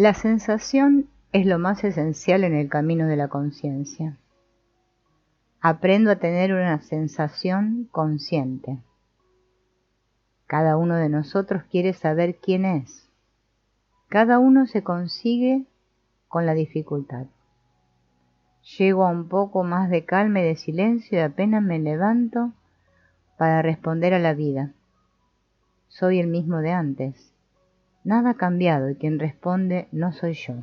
La sensación es lo más esencial en el camino de la conciencia. Aprendo a tener una sensación consciente. Cada uno de nosotros quiere saber quién es. Cada uno se consigue con la dificultad. Llego a un poco más de calma y de silencio y apenas me levanto para responder a la vida. Soy el mismo de antes. Nada ha cambiado y quien responde no soy yo.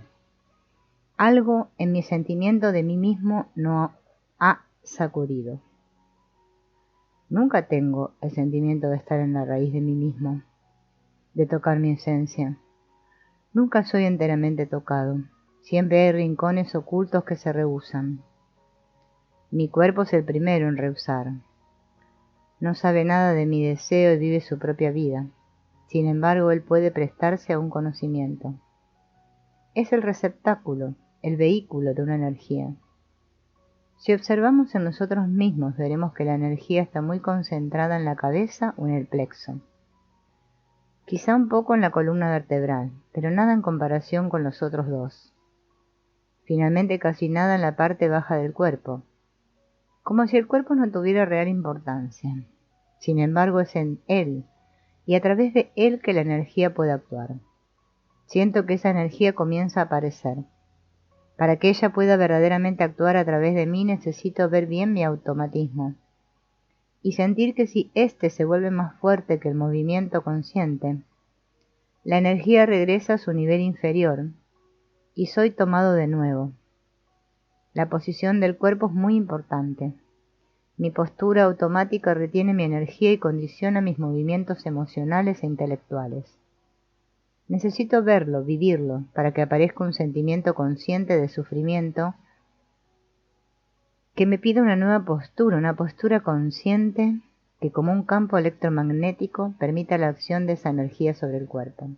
Algo en mi sentimiento de mí mismo no ha sacudido. Nunca tengo el sentimiento de estar en la raíz de mí mismo, de tocar mi esencia. Nunca soy enteramente tocado. Siempre hay rincones ocultos que se rehúsan. Mi cuerpo es el primero en rehusar. No sabe nada de mi deseo y vive su propia vida. Sin embargo, él puede prestarse a un conocimiento. Es el receptáculo, el vehículo de una energía. Si observamos en nosotros mismos, veremos que la energía está muy concentrada en la cabeza o en el plexo. Quizá un poco en la columna vertebral, pero nada en comparación con los otros dos. Finalmente casi nada en la parte baja del cuerpo, como si el cuerpo no tuviera real importancia. Sin embargo, es en él, y a través de él que la energía puede actuar. Siento que esa energía comienza a aparecer. Para que ella pueda verdaderamente actuar a través de mí, necesito ver bien mi automatismo y sentir que si éste se vuelve más fuerte que el movimiento consciente, la energía regresa a su nivel inferior y soy tomado de nuevo. La posición del cuerpo es muy importante. Mi postura automática retiene mi energía y condiciona mis movimientos emocionales e intelectuales. Necesito verlo, vivirlo, para que aparezca un sentimiento consciente de sufrimiento que me pida una nueva postura, una postura consciente que como un campo electromagnético permita la acción de esa energía sobre el cuerpo.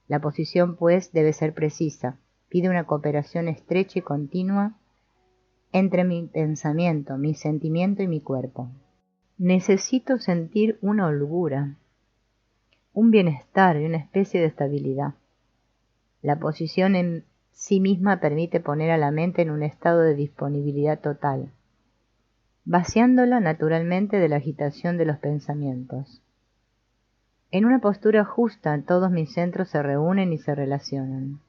La posición, pues, debe ser precisa, pide una cooperación estrecha y continua entre mi pensamiento, mi sentimiento y mi cuerpo. Necesito sentir una holgura, un bienestar y una especie de estabilidad. La posición en sí misma permite poner a la mente en un estado de disponibilidad total, vaciándola naturalmente de la agitación de los pensamientos. En una postura justa, todos mis centros se reúnen y se relacionan.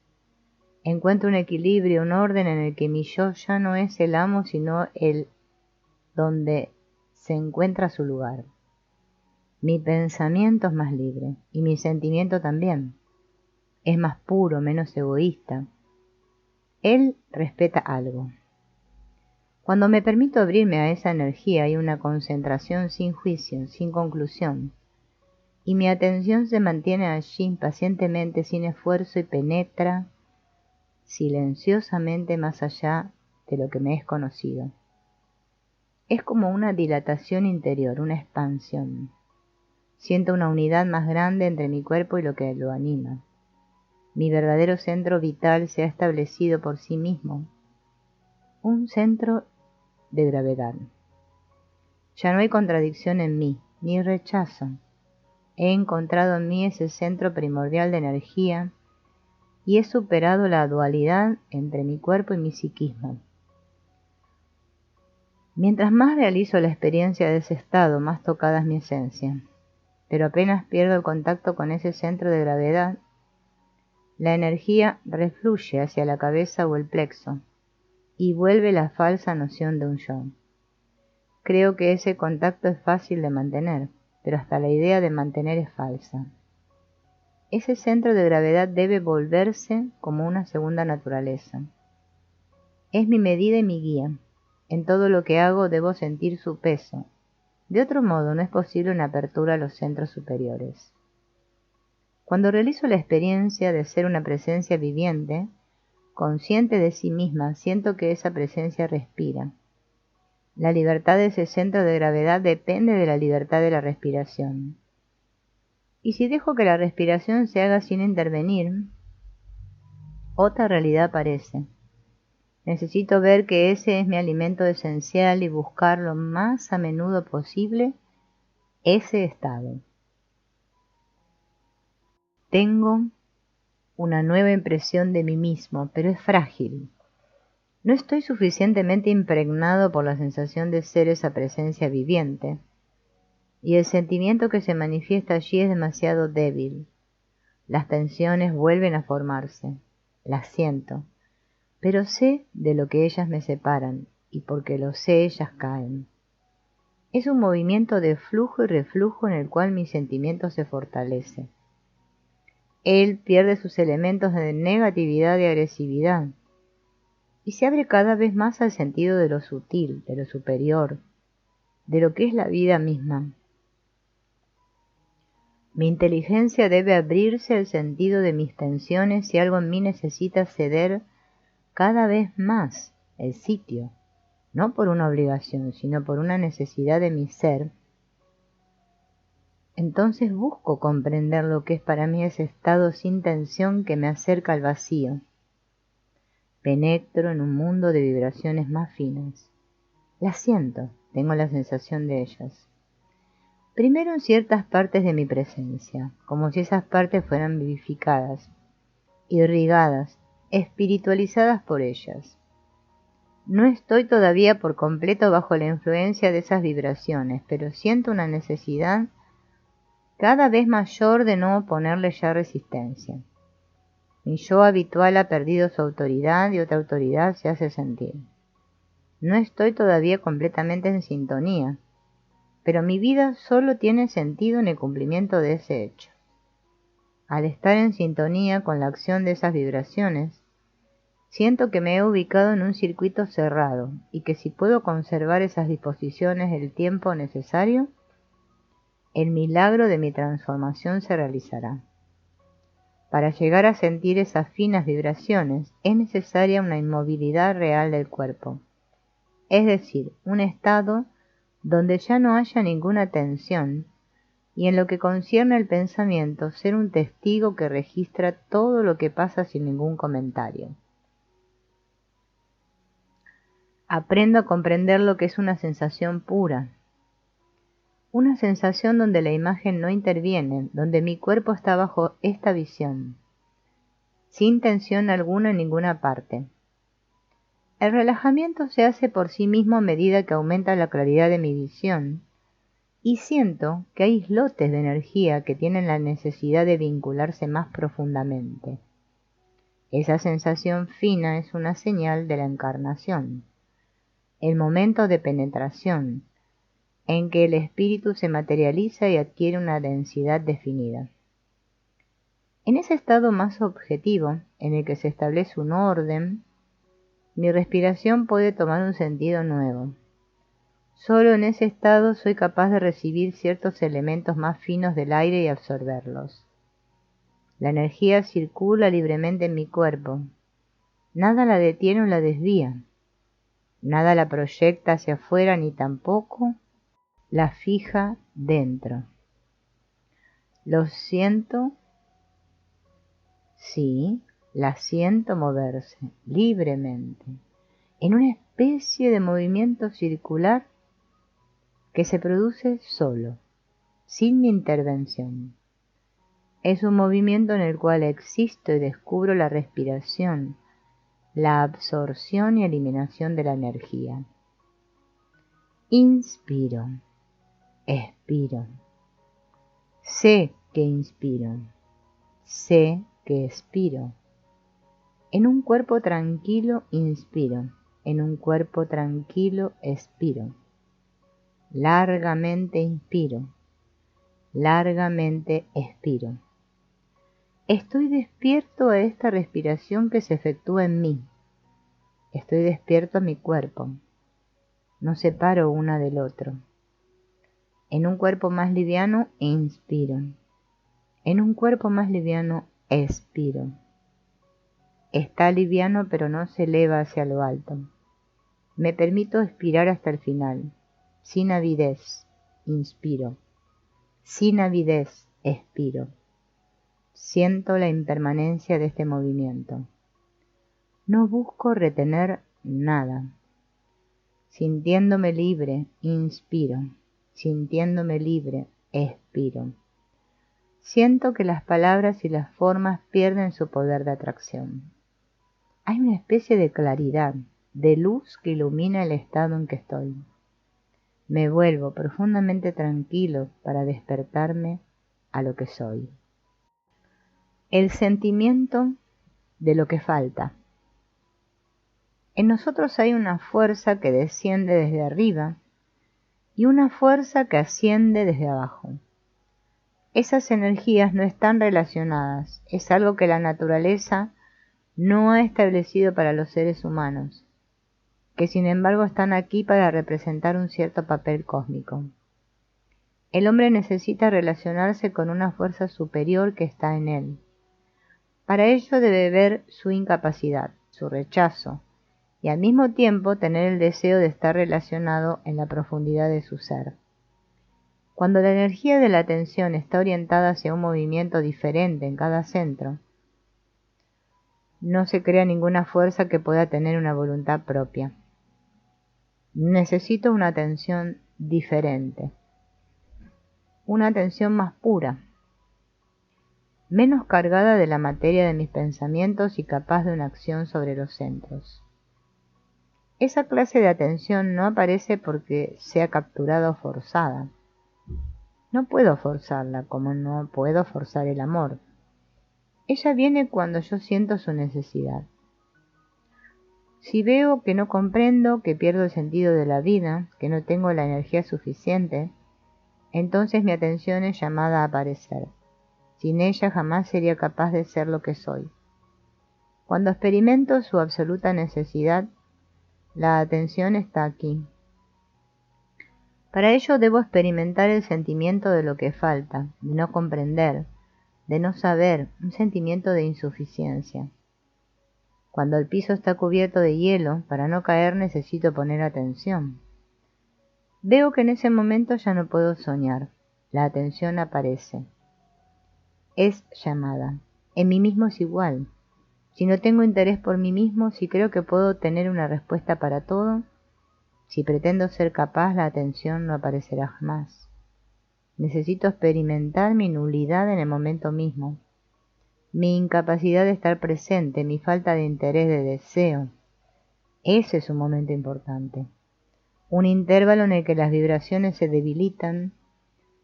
Encuentro un equilibrio, un orden en el que mi yo ya no es el amo, sino el donde se encuentra su lugar. Mi pensamiento es más libre, y mi sentimiento también. Es más puro, menos egoísta. Él respeta algo. Cuando me permito abrirme a esa energía hay una concentración sin juicio, sin conclusión, y mi atención se mantiene allí pacientemente, sin esfuerzo, y penetra silenciosamente más allá de lo que me es conocido. Es como una dilatación interior, una expansión. Siento una unidad más grande entre mi cuerpo y lo que lo anima. Mi verdadero centro vital se ha establecido por sí mismo, un centro de gravedad. Ya no hay contradicción en mí, ni rechazo. He encontrado en mí ese centro primordial de energía y he superado la dualidad entre mi cuerpo y mi psiquismo. Mientras más realizo la experiencia de ese estado, más tocada es mi esencia. Pero apenas pierdo el contacto con ese centro de gravedad, la energía refluye hacia la cabeza o el plexo y vuelve la falsa noción de un yo. Creo que ese contacto es fácil de mantener, pero hasta la idea de mantener es falsa. Ese centro de gravedad debe volverse como una segunda naturaleza. Es mi medida y mi guía. En todo lo que hago debo sentir su peso. De otro modo no es posible una apertura a los centros superiores. Cuando realizo la experiencia de ser una presencia viviente, consciente de sí misma, siento que esa presencia respira. La libertad de ese centro de gravedad depende de la libertad de la respiración. Y si dejo que la respiración se haga sin intervenir, otra realidad aparece. Necesito ver que ese es mi alimento esencial y buscar lo más a menudo posible ese estado. Tengo una nueva impresión de mí mismo, pero es frágil. No estoy suficientemente impregnado por la sensación de ser esa presencia viviente, y el sentimiento que se manifiesta allí es demasiado débil. Las tensiones vuelven a formarse, las siento, pero sé de lo que ellas me separan, y porque lo sé ellas caen. Es un movimiento de flujo y reflujo en el cual mi sentimiento se fortalece. Él pierde sus elementos de negatividad y agresividad, y se abre cada vez más al sentido de lo sutil, de lo superior, de lo que es la vida misma. Mi inteligencia debe abrirse al sentido de mis tensiones si algo en mí necesita ceder cada vez más el sitio, no por una obligación, sino por una necesidad de mi ser. Entonces busco comprender lo que es para mí ese estado sin tensión que me acerca al vacío. Penetro en un mundo de vibraciones más finas. Las siento, tengo la sensación de ellas. Primero en ciertas partes de mi presencia, como si esas partes fueran vivificadas, irrigadas, espiritualizadas por ellas. No estoy todavía por completo bajo la influencia de esas vibraciones, pero siento una necesidad cada vez mayor de no oponerle ya resistencia. Mi yo habitual ha perdido su autoridad y otra autoridad se hace sentir. No estoy todavía completamente en sintonía, pero mi vida solo tiene sentido en el cumplimiento de ese hecho. Al estar en sintonía con la acción de esas vibraciones, siento que me he ubicado en un circuito cerrado y que si puedo conservar esas disposiciones el tiempo necesario, el milagro de mi transformación se realizará. Para llegar a sentir esas finas vibraciones es necesaria una inmovilidad real del cuerpo, es decir, un estado donde ya no haya ninguna tensión y en lo que concierne al pensamiento ser un testigo que registra todo lo que pasa sin ningún comentario. Aprendo a comprender lo que es una sensación pura, una sensación donde la imagen no interviene, donde mi cuerpo está bajo esta visión, sin tensión alguna en ninguna parte. El relajamiento se hace por sí mismo a medida que aumenta la claridad de mi visión, y siento que hay islotes de energía que tienen la necesidad de vincularse más profundamente. Esa sensación fina es una señal de la encarnación, el momento de penetración, en que el espíritu se materializa y adquiere una densidad definida. En ese estado más objetivo, en el que se establece un orden, mi respiración puede tomar un sentido nuevo. Solo en ese estado soy capaz de recibir ciertos elementos más finos del aire y absorberlos. La energía circula libremente en mi cuerpo. Nada la detiene o la desvía. Nada la proyecta hacia afuera ni tampoco la fija dentro. Lo siento, sí, la siento moverse libremente, en una especie de movimiento circular que se produce solo, sin mi intervención. Es un movimiento en el cual existo y descubro la respiración, la absorción y eliminación de la energía. Inspiro, expiro. Sé que inspiro, sé que expiro. En un cuerpo tranquilo inspiro, en un cuerpo tranquilo expiro. Largamente inspiro, largamente expiro. Estoy despierto a esta respiración que se efectúa en mí. Estoy despierto a mi cuerpo. No separo una del otro. En un cuerpo más liviano, inspiro. En un cuerpo más liviano, expiro. Está liviano pero no se eleva hacia lo alto. Me permito expirar hasta el final. Sin avidez, inspiro. Sin avidez, expiro. Siento la impermanencia de este movimiento. No busco retener nada. Sintiéndome libre, inspiro. Sintiéndome libre, expiro. Siento que las palabras y las formas pierden su poder de atracción. Hay una especie de claridad, de luz que ilumina el estado en que estoy. Me vuelvo profundamente tranquilo para despertarme a lo que soy. El sentimiento de lo que falta. En nosotros hay una fuerza que desciende desde arriba y una fuerza que asciende desde abajo. Esas energías no están relacionadas, es algo que la naturaleza no ha establecido para los seres humanos, que sin embargo están aquí para representar un cierto papel cósmico. El hombre necesita relacionarse con una fuerza superior que está en él. Para ello debe ver su incapacidad, su rechazo, y al mismo tiempo tener el deseo de estar relacionado en la profundidad de su ser. Cuando la energía de la atención está orientada hacia un movimiento diferente en cada centro, no se crea ninguna fuerza que pueda tener una voluntad propia. Necesito una atención diferente, una atención más pura, menos cargada de la materia de mis pensamientos y capaz de una acción sobre los centros. Esa clase de atención no aparece porque sea capturada o forzada. No puedo forzarla, como no puedo forzar el amor. Ella viene cuando yo siento su necesidad. Si veo que no comprendo, que pierdo el sentido de la vida, que no tengo la energía suficiente, entonces mi atención es llamada a aparecer. Sin ella jamás sería capaz de ser lo que soy. Cuando experimento su absoluta necesidad, la atención está aquí. Para ello debo experimentar el sentimiento de lo que falta, de no comprender, de no saber, un sentimiento de insuficiencia. Cuando el piso está cubierto de hielo, para no caer necesito poner atención. Veo que en ese momento ya no puedo soñar. La atención aparece. Es llamada. En mí mismo es igual. Si no tengo interés por mí mismo, si creo que puedo tener una respuesta para todo, si pretendo ser capaz, la atención no aparecerá jamás. Necesito experimentar mi nulidad en el momento mismo, mi incapacidad de estar presente, mi falta de interés, de deseo. Ese es un momento importante. Un intervalo en el que las vibraciones se debilitan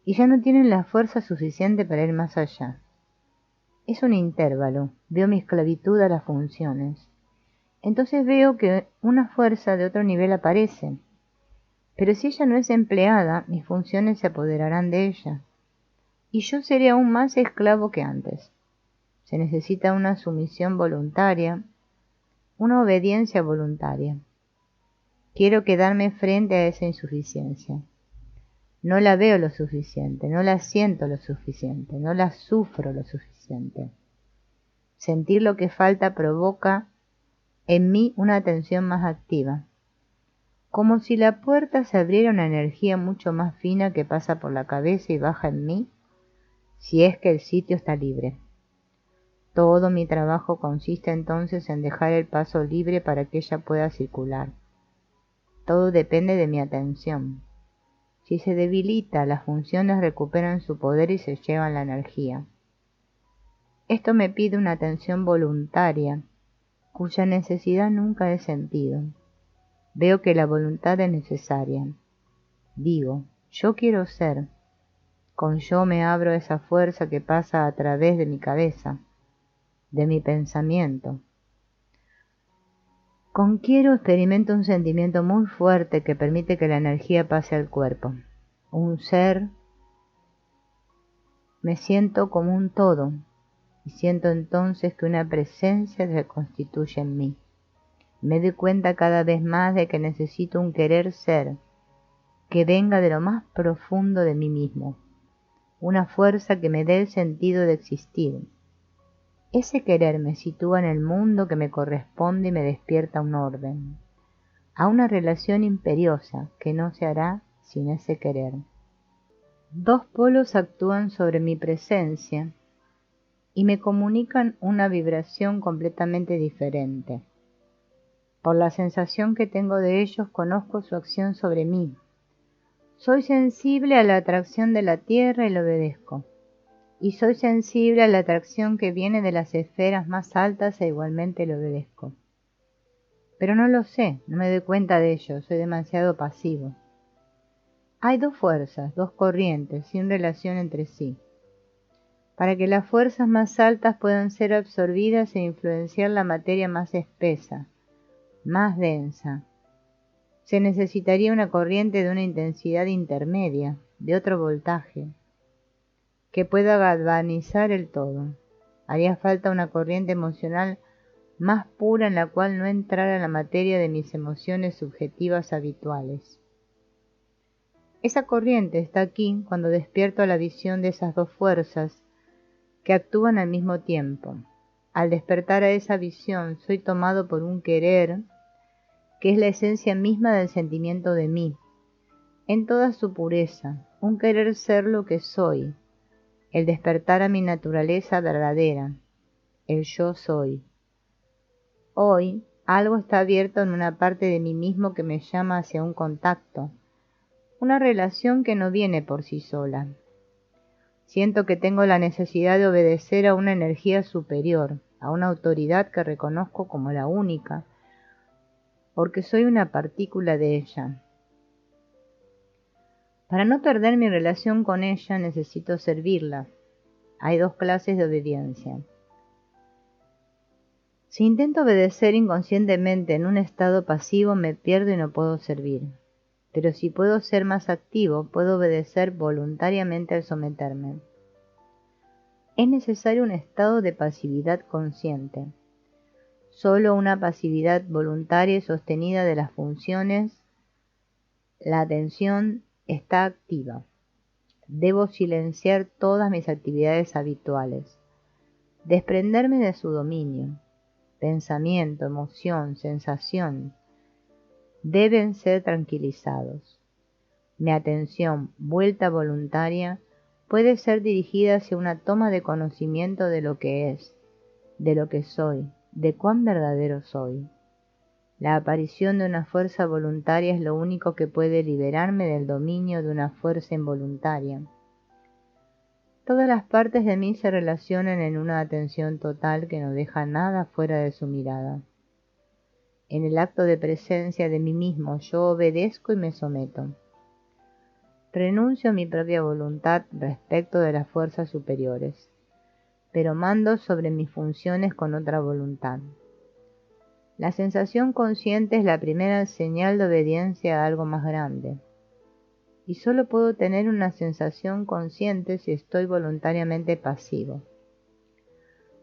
y ya no tienen la fuerza suficiente para ir más allá. Es un intervalo, veo mi esclavitud a las funciones. Entonces veo que una fuerza de otro nivel aparece. Pero si ella no es empleada, mis funciones se apoderarán de ella, y yo seré aún más esclavo que antes. Se necesita una sumisión voluntaria, una obediencia voluntaria. Quiero quedarme frente a esa insuficiencia. No la veo lo suficiente, no la siento lo suficiente, no la sufro lo suficiente. Sentir lo que falta provoca en mí una atención más activa. Como si la puerta se abriera una energía mucho más fina que pasa por la cabeza y baja en mí, si es que el sitio está libre. Todo mi trabajo consiste entonces en dejar el paso libre para que ella pueda circular. Todo depende de mi atención. Si se debilita, las funciones recuperan su poder y se llevan la energía. Esto me pide una atención voluntaria, cuya necesidad nunca he sentido. Veo que la voluntad es necesaria. Digo, yo quiero ser. Con yo me abro a esa fuerza que pasa a través de mi cabeza, de mi pensamiento. Con quiero experimento un sentimiento muy fuerte que permite que la energía pase al cuerpo. Un ser. Me siento como un todo y siento entonces que una presencia se constituye en mí. Me doy cuenta cada vez más de que necesito un querer ser que venga de lo más profundo de mí mismo, una fuerza que me dé el sentido de existir. Ese querer me sitúa en el mundo que me corresponde y me despierta a un orden, a una relación imperiosa que no se hará sin ese querer. Dos polos actúan sobre mi presencia y me comunican una vibración completamente diferente. Por la sensación que tengo de ellos, conozco su acción sobre mí. Soy sensible a la atracción de la tierra y lo obedezco. y soy sensible a la atracción que viene de las esferas más altas e igualmente le obedezco. Pero no lo sé, no me doy cuenta de ello, soy demasiado pasivo. Hay dos fuerzas, dos corrientes, sin relación entre sí. Para que las fuerzas más altas puedan ser absorbidas e influenciar la materia más espesa, más densa, se necesitaría una corriente de una intensidad intermedia, de otro voltaje, que pueda galvanizar el todo. Haría falta una corriente emocional más pura en la cual no entrara la materia de mis emociones subjetivas habituales. Esa corriente está aquí cuando despierto a la visión de esas dos fuerzas que actúan al mismo tiempo. Al despertar a esa visión soy tomado por un querer que es la esencia misma del sentimiento de mí, en toda su pureza, un querer ser lo que soy, el despertar a mi naturaleza verdadera, el yo soy. Hoy algo está abierto en una parte de mí mismo que me llama hacia un contacto, una relación que no viene por sí sola. Siento que tengo la necesidad de obedecer a una energía superior, a una autoridad que reconozco como la única, porque soy una partícula de ella. Para no perder mi relación con ella necesito servirla. Hay dos clases de obediencia. Si intento obedecer inconscientemente en un estado pasivo me pierdo y no puedo servir. Pero si puedo ser más activo, puedo obedecer voluntariamente al someterme. Es necesario un estado de pasividad consciente. Solo una pasividad voluntaria y sostenida de las funciones, la atención está activa. Debo silenciar todas mis actividades habituales, desprenderme de su dominio. Pensamiento, emoción, sensación deben ser tranquilizados. Mi atención, vuelta voluntaria, puede ser dirigida hacia una toma de conocimiento de lo que es, de lo que soy, de cuán verdadero soy. La aparición de una fuerza voluntaria es lo único que puede liberarme del dominio de una fuerza involuntaria. Todas las partes de mí se relacionan en una atención total que no deja nada fuera de su mirada. En el acto de presencia de mí mismo yo obedezco y me someto. Renuncio a mi propia voluntad respecto de las fuerzas superiores, pero mando sobre mis funciones con otra voluntad. La sensación consciente es la primera señal de obediencia a algo más grande. Y solo puedo tener una sensación consciente si estoy voluntariamente pasivo.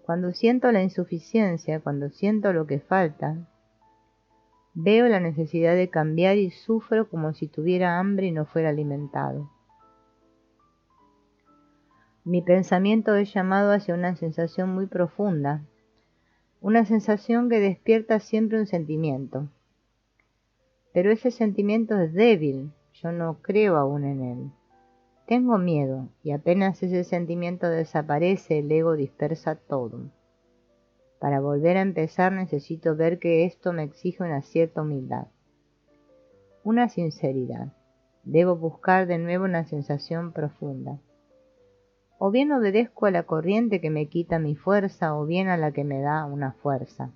Cuando siento la insuficiencia, cuando siento lo que falta, veo la necesidad de cambiar y sufro como si tuviera hambre y no fuera alimentado. Mi pensamiento es llamado hacia una sensación muy profunda, una sensación que despierta siempre un sentimiento. Pero ese sentimiento es débil, yo no creo aún en él. Tengo miedo, y apenas ese sentimiento desaparece, el ego dispersa todo. Para volver a empezar necesito ver que esto me exige una cierta humildad, una sinceridad. Debo buscar de nuevo una sensación profunda. O bien obedezco a la corriente que me quita mi fuerza, o bien a la que me da una fuerza.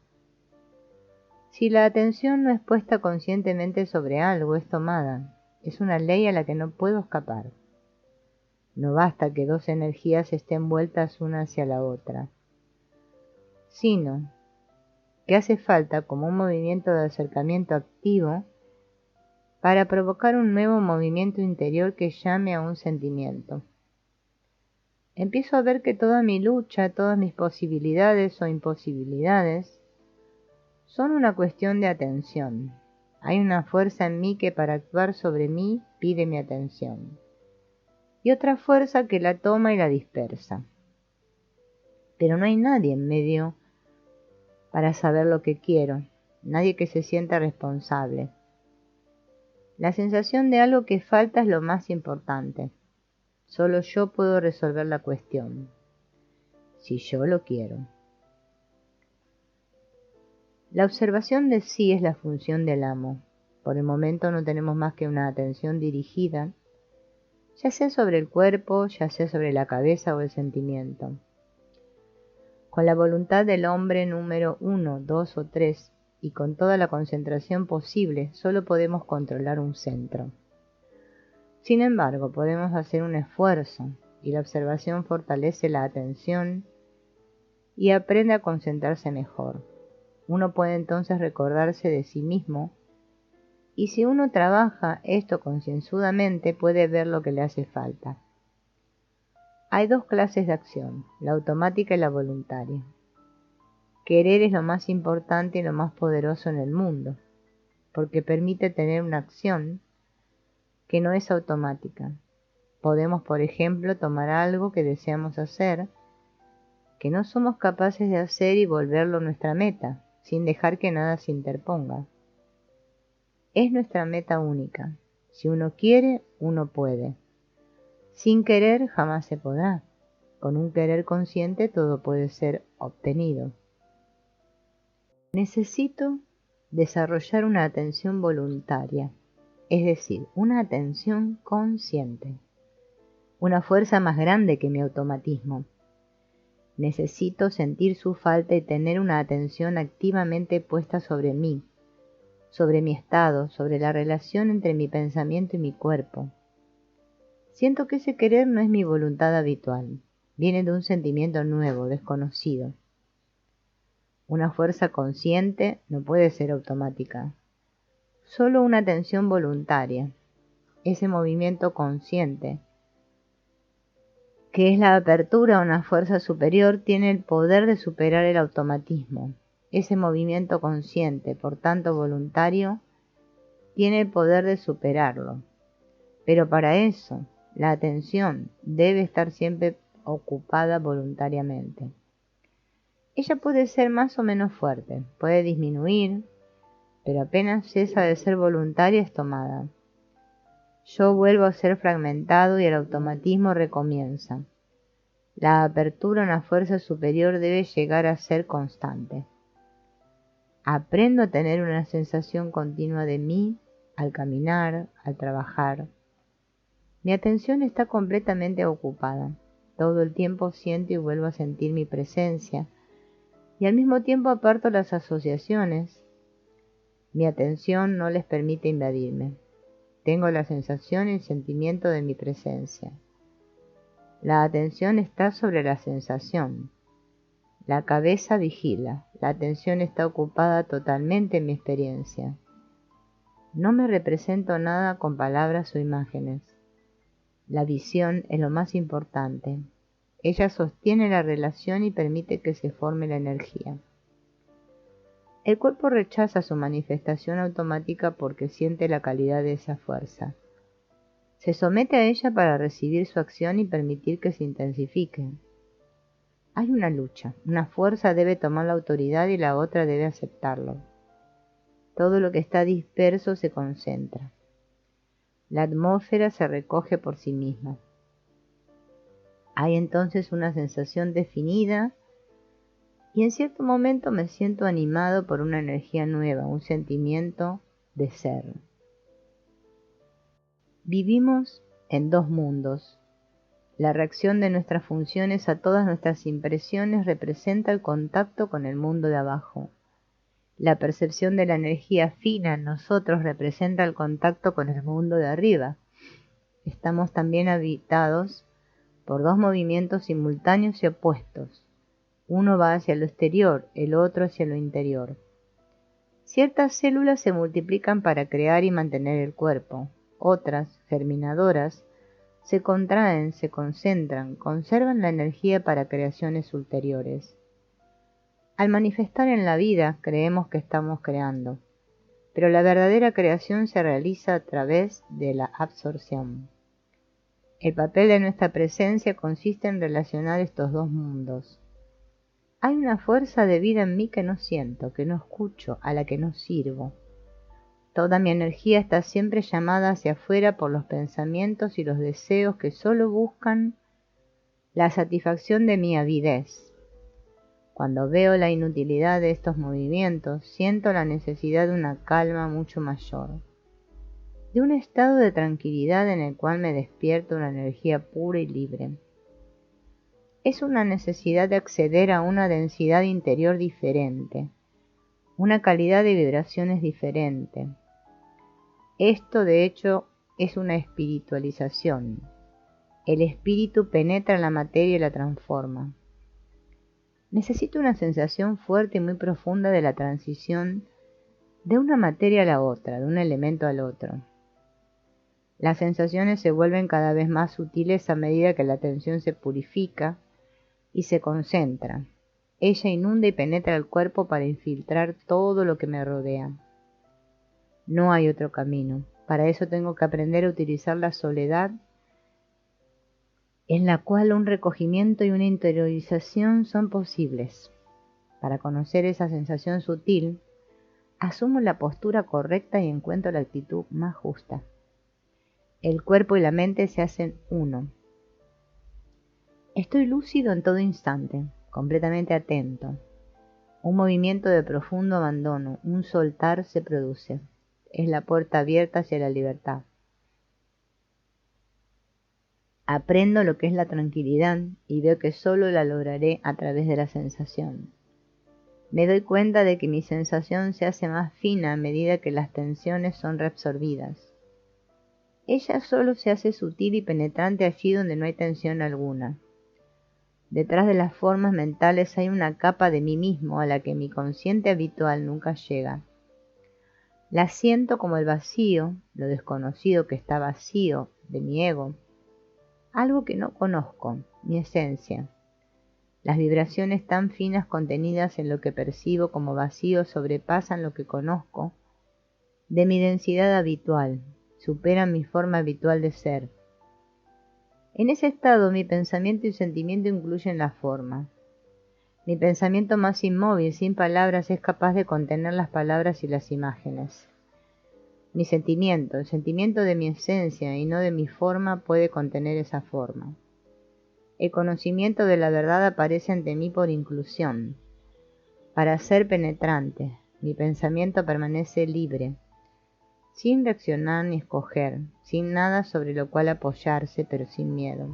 Si la atención no es puesta conscientemente sobre algo, es tomada. Es una ley a la que no puedo escapar. No basta que dos energías estén vueltas una hacia la otra, sino que hace falta como un movimiento de acercamiento activo para provocar un nuevo movimiento interior que llame a un sentimiento. Empiezo a ver que toda mi lucha, todas mis posibilidades o imposibilidades son una cuestión de atención. Hay una fuerza en mí que para actuar sobre mí pide mi atención, y otra fuerza que la toma y la dispersa. Pero no hay nadie en medio para saber lo que quiero, nadie que se sienta responsable. La sensación de algo que falta es lo más importante. Solo yo puedo resolver la cuestión, si yo lo quiero. La observación de sí es la función del amo. Por el momento no tenemos más que una atención dirigida ya sea sobre el cuerpo, ya sea sobre la cabeza o el sentimiento. Con la voluntad del hombre número 1, 2 o 3 y con toda la concentración posible, solo podemos controlar un centro. Sin embargo, podemos hacer un esfuerzo y la observación fortalece la atención y aprende a concentrarse mejor. Uno puede entonces recordarse de sí mismo y si uno trabaja esto concienzudamente puede ver lo que le hace falta. Hay dos clases de acción, la automática y la voluntaria. Querer es lo más importante y lo más poderoso en el mundo, porque permite tener una acción que no es automática. Podemos, por ejemplo, tomar algo que deseamos hacer, que no somos capaces de hacer y volverlo nuestra meta, sin dejar que nada se interponga. Es nuestra meta única. Si uno quiere, uno puede. Sin querer jamás se podrá. Con un querer consciente todo puede ser obtenido. Necesito desarrollar una atención voluntaria, es decir, una atención consciente, una fuerza más grande que mi automatismo. Necesito sentir su falta y tener una atención activamente puesta sobre mí, sobre mi estado, sobre la relación entre mi pensamiento y mi cuerpo. Siento que ese querer no es mi voluntad habitual, viene de un sentimiento nuevo, desconocido. Una fuerza consciente no puede ser automática, solo una atención voluntaria, ese movimiento consciente, que es la apertura a una fuerza superior, tiene el poder de superar el automatismo. Ese movimiento consciente, por tanto voluntario, tiene el poder de superarlo. Pero para eso, la atención debe estar siempre ocupada voluntariamente. Ella puede ser más o menos fuerte, puede disminuir, pero apenas cesa de ser voluntaria es tomada. Yo vuelvo a ser fragmentado y el automatismo recomienza. La apertura a una fuerza superior debe llegar a ser constante. Aprendo a tener una sensación continua de mí al caminar, al trabajar. Mi atención está completamente ocupada. Todo el tiempo siento y vuelvo a sentir mi presencia y al mismo tiempo aparto las asociaciones. Mi atención no les permite invadirme. Tengo la sensación y el sentimiento de mi presencia. La atención está sobre la sensación. La cabeza vigila. La atención está ocupada totalmente en mi experiencia. No me represento nada con palabras o imágenes. La visión es lo más importante. Ella sostiene la relación y permite que se forme la energía. El cuerpo rechaza su manifestación automática porque siente la calidad de esa fuerza. Se somete a ella para recibir su acción y permitir que se intensifique. Hay una lucha, una fuerza debe tomar la autoridad y la otra debe aceptarlo. Todo lo que está disperso se concentra. La atmósfera se recoge por sí misma. Hay entonces una sensación definida y en cierto momento me siento animado por una energía nueva, un sentimiento de ser. Vivimos en dos mundos. La reacción de nuestras funciones a todas nuestras impresiones representa el contacto con el mundo de abajo. La percepción de la energía fina en nosotros representa el contacto con el mundo de arriba. Estamos también habitados por dos movimientos simultáneos y opuestos. Uno va hacia lo exterior, el otro hacia lo interior. Ciertas células se multiplican para crear y mantener el cuerpo. Otras, germinadoras, se contraen, se concentran, conservan la energía para creaciones ulteriores. Al manifestar en la vida, creemos que estamos creando, pero la verdadera creación se realiza a través de la absorción. El papel de nuestra presencia consiste en relacionar estos dos mundos. Hay una fuerza de vida en mí que no siento, que no escucho, a la que no sirvo. Toda mi energía está siempre llamada hacia afuera por los pensamientos y los deseos que solo buscan la satisfacción de mi avidez. Cuando veo la inutilidad de estos movimientos, siento la necesidad de una calma mucho mayor. de un estado de tranquilidad en el cual me despierta una energía pura y libre. Es una necesidad de acceder a una densidad interior diferente, una calidad de vibraciones diferente. Esto, de hecho, es una espiritualización. El espíritu penetra en la materia y la transforma. Necesito una sensación fuerte y muy profunda de la transición de una materia a la otra, de un elemento al otro. Las sensaciones se vuelven cada vez más sutiles a medida que la atención se purifica y se concentra. Ella inunda y penetra el cuerpo para infiltrar todo lo que me rodea. No hay otro camino. Para eso tengo que aprender a utilizar la soledad, en la cual un recogimiento y una interiorización son posibles. Para conocer esa sensación sutil, asumo la postura correcta y encuentro la actitud más justa. El cuerpo y la mente se hacen uno. Estoy lúcido en todo instante, completamente atento. Un movimiento de profundo abandono, un soltar se produce. Es la puerta abierta hacia la libertad. Aprendo lo que es la tranquilidad y veo que solo la lograré a través de la sensación. Me doy cuenta de que mi sensación se hace más fina a medida que las tensiones son reabsorbidas. Ella solo se hace sutil y penetrante allí donde no hay tensión alguna. Detrás de las formas mentales hay una capa de mí mismo a la que mi consciente habitual nunca llega. La siento como el vacío, lo desconocido que está vacío de mi ego, algo que no conozco, mi esencia. Las vibraciones tan finas contenidas en lo que percibo como vacío sobrepasan lo que conozco de mi densidad habitual, superan mi forma habitual de ser. En ese estado mi pensamiento y sentimiento incluyen la forma. Mi pensamiento más inmóvil, sin palabras, es capaz de contener las palabras y las imágenes. Mi sentimiento, el sentimiento de mi esencia y no de mi forma, puede contener esa forma. El conocimiento de la verdad aparece ante mí por inclusión. Para ser penetrante, mi pensamiento permanece libre, sin reaccionar ni escoger, sin nada sobre lo cual apoyarse, pero sin miedo.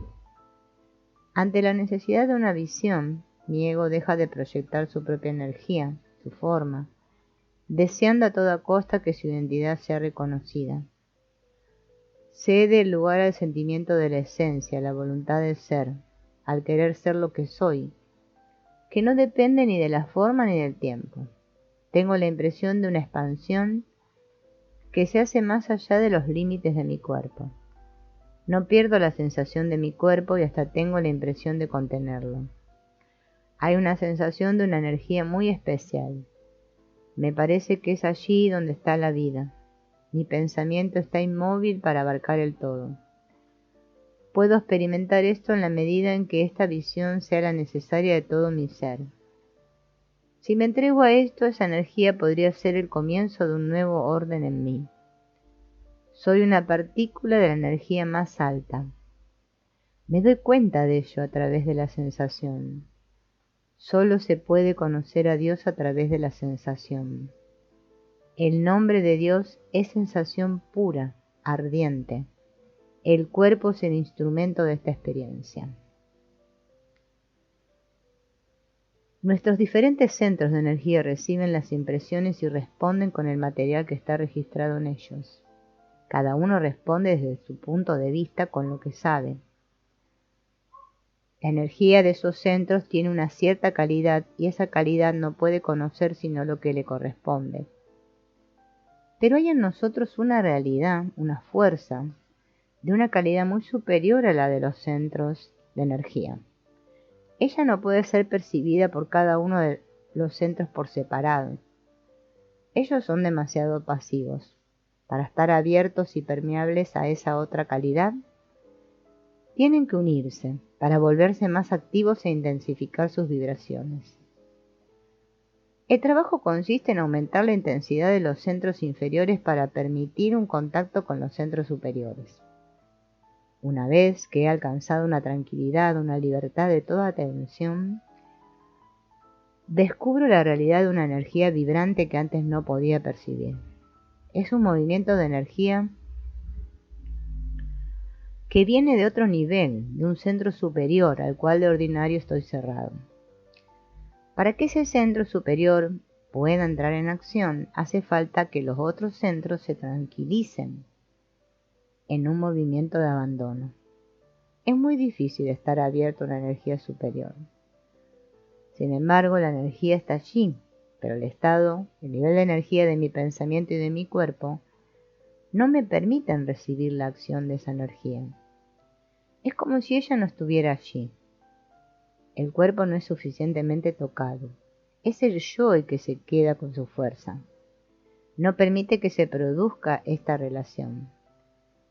Ante la necesidad de una visión, mi ego deja de proyectar su propia energía, su forma, deseando a toda costa que su identidad sea reconocida. Cede el lugar al sentimiento de la esencia, la voluntad de ser, al querer ser lo que soy, que no depende ni de la forma ni del tiempo. Tengo la impresión de una expansión que se hace más allá de los límites de mi cuerpo. No pierdo la sensación de mi cuerpo y hasta tengo la impresión de contenerlo. Hay una sensación de una energía muy especial. Me parece que es allí donde está la vida. Mi pensamiento está inmóvil para abarcar el todo. Puedo experimentar esto en la medida en que esta visión sea la necesaria de todo mi ser. Si me entrego a esto, esa energía podría ser el comienzo de un nuevo orden en mí. Soy una partícula de la energía más alta. Me doy cuenta de ello a través de la sensación. Solo se puede conocer a Dios a través de la sensación. El nombre de Dios es sensación pura, ardiente. El cuerpo es el instrumento de esta experiencia. Nuestros diferentes centros de energía reciben las impresiones y responden con el material que está registrado en ellos. Cada uno responde desde su punto de vista con lo que sabe. La energía de esos centros tiene una cierta calidad y esa calidad no puede conocer sino lo que le corresponde. Pero hay en nosotros una realidad, una fuerza, de una calidad muy superior a la de los centros de energía. Ella no puede ser percibida por cada uno de los centros por separado. Ellos son demasiado pasivos para estar abiertos y permeables a esa otra calidad. Tienen que unirse para volverse más activos e intensificar sus vibraciones. El trabajo consiste en aumentar la intensidad de los centros inferiores para permitir un contacto con los centros superiores. Una vez que he alcanzado una tranquilidad, una libertad de toda tensión, descubro la realidad de una energía vibrante que antes no podía percibir. Es un movimiento de energía que viene de otro nivel, de un centro superior al cual de ordinario estoy cerrado. Para que ese centro superior pueda entrar en acción, hace falta que los otros centros se tranquilicen en un movimiento de abandono. Es muy difícil estar abierto a una energía superior. Sin embargo, la energía está allí, pero el nivel de energía de mi pensamiento y de mi cuerpo no me permiten recibir la acción de esa energía. Es como si ella no estuviera allí. El cuerpo no es suficientemente tocado. Es el yo el que se queda con su fuerza. No permite que se produzca esta relación.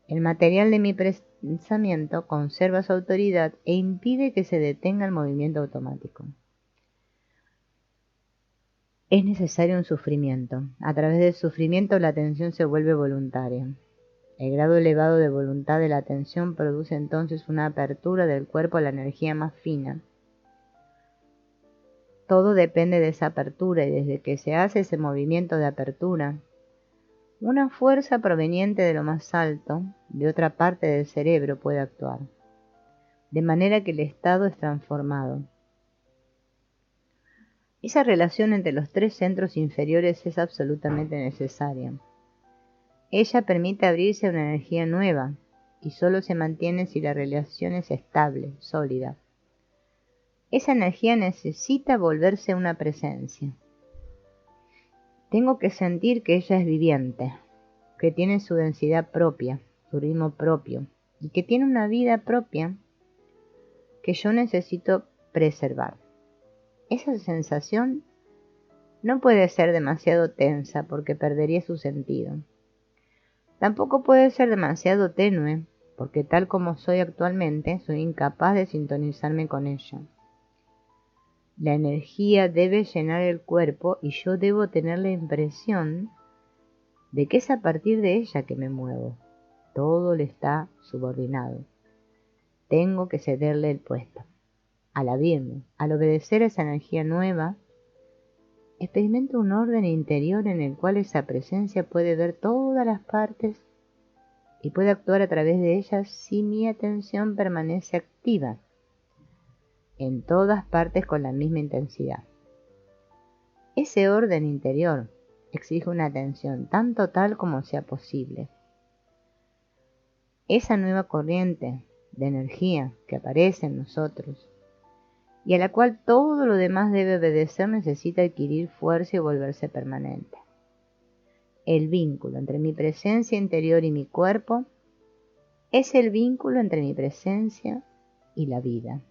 El material de mi pensamiento conserva su autoridad e impide que se detenga el movimiento automático. Es necesario un sufrimiento. A través del sufrimiento la atención se vuelve voluntaria. El grado elevado de voluntad de la atención produce entonces una apertura del cuerpo a la energía más fina. Todo depende de esa apertura y desde que se hace ese movimiento de apertura, una fuerza proveniente de lo más alto, de otra parte del cerebro, puede actuar, de manera que el estado es transformado. Esa relación entre los tres centros inferiores es absolutamente necesaria. Ella permite abrirse a una energía nueva y solo se mantiene si la relación es estable, sólida. Esa energía necesita volverse una presencia. Tengo que sentir que ella es viviente, que tiene su densidad propia, su ritmo propio, y que tiene una vida propia que yo necesito preservar. Esa sensación no puede ser demasiado tensa porque perdería su sentido. Tampoco puede ser demasiado tenue porque tal como soy actualmente, soy incapaz de sintonizarme con ella. La energía debe llenar el cuerpo y yo debo tener la impresión de que es a partir de ella que me muevo. Todo le está subordinado. Tengo que cederle el puesto. Al abrirme, al obedecer a esa energía nueva, experimento un orden interior en el cual esa presencia puede ver todas las partes y puede actuar a través de ellas si mi atención permanece activa en todas partes con la misma intensidad. Ese orden interior exige una atención tan total como sea posible. Esa nueva corriente de energía que aparece en nosotros y a la cual todo lo demás debe obedecer necesita adquirir fuerza y volverse permanente. El vínculo entre mi presencia interior y mi cuerpo es el vínculo entre mi presencia y la vida.